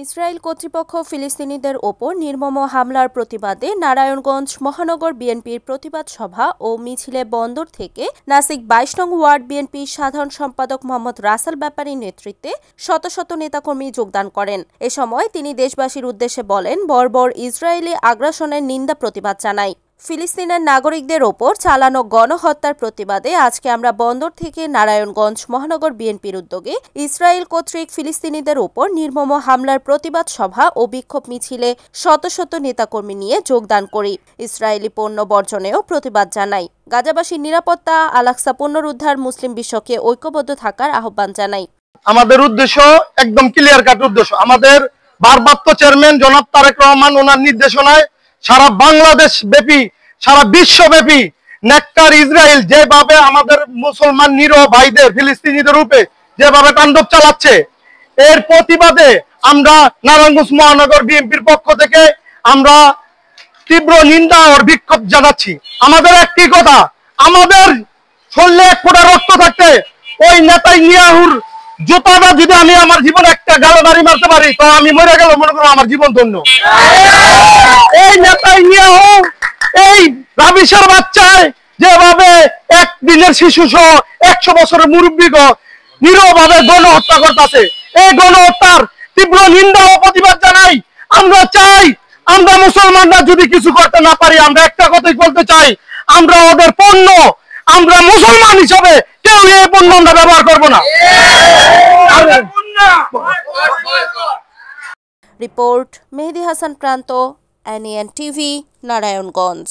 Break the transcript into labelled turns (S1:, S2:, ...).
S1: Israel কর্তৃপক্ষ ফিলিস্তিনিদের ওপর নির্মম হামলার প্রতিবাদে নারায়ণগঞ্জ মহানগর বিএনপির প্রতিবাদ সভা ও মিছিলে বন্দর থেকে নাসিক ২২ নং ওয়ার্ড বিএনপির সাধারণ সম্পাদক মোহাম্মদ রাসেল ব্যাপারীর নেতৃত্বে শত শত নেতাকর্মী যোগদান করেন। এ সময় তিনি দেশবাসীর উদ্দেশ্যে বলেন, বর্বর ইসরায়েলি আগ্রাসনের নিন্দা প্রতিবাদ জানাই। ফিলিস্তিনের নাগরিকদের ওপর চালানো গণহত্যার প্রতিবাদে আজকে আমরা বন্দর থেকে নারায়ণগঞ্জ মহানগর বিএনপির উদ্যোগে ইসরায়েল কর্তৃক ফিলিস্তিনিদের ওপর নির্মম হামলার প্রতিবাদ সভা ও বিক্ষোভ মিছিলে শত শত নেতাকর্মী নিয়ে যোগদান করি। ইসরায়েলি পণ্য বর্জনেও প্রতিবাদ জানাই। গাজাবাসীর নিরাপত্তা, আল-আকসা পুনরুদ্ধার, মুসলিম বিশ্বকে ঐক্যবদ্ধ থাকার আহ্বান জানাই।
S2: আমাদের উদ্দেশ্য একদম ক্লিয়ার কাট উদ্দেশ্য। আমাদের ভারপ্রাপ্ত চেয়ারম্যান জনাব তারেক রহমান ওনার নির্দেশনায় সারা বাংলাদেশ ব্যাপী, সারা বিশ্বব্যাপী নেককার ইসরায়েল যেভাবে আমাদের মুসলমান নিরীহ ভাইদের, ফিলিস্তিনিদের রূপে যেভাবে তাণ্ডব চালাচ্ছে, এর প্রতিবাদে আমরা নারায়ণগঞ্জ মহানগর বিএনপির পক্ষ থেকে আমরা তীব্র নিন্দা ও বিক্ষোভ জানাচ্ছি। আমাদের একটি কথা, আমাদের শরীরে এক ফোঁটা রক্ত থাকতে ওই নেতানিয়াহুর জুতাটা যদি আমি আমার জীবনে একটা গালো দাঁড়ি মারতে পারি, তো আমি মরে গেল, মনে করো আমার জীবন ধন্য। এই নেতানিয়াহু, এই রাবিশের বাচ্চায় যেভাবে একদিনের শিশু সহ 100 বছরের মুরব্বীকে নিরীহভাবে গণহত্যা করতেছে, এই গণহত্যার তীব্র নিন্দা ও প্রতিবাদ জানাই। আমরা চাই, আমরা মুসলমানরা যদি কিছু করতে না পারি, আমরা একটা কথাই বলতে চাই, আমরা ওদের পণ্য, আমরা মুসলমান হিসাবে কেউ এই পণ্য আমরা ব্যবহার করবো না।
S1: রিপোর্ট মেহেদী হাসান প্রান্ত, NEN TV, নারায়ণগঞ্জ।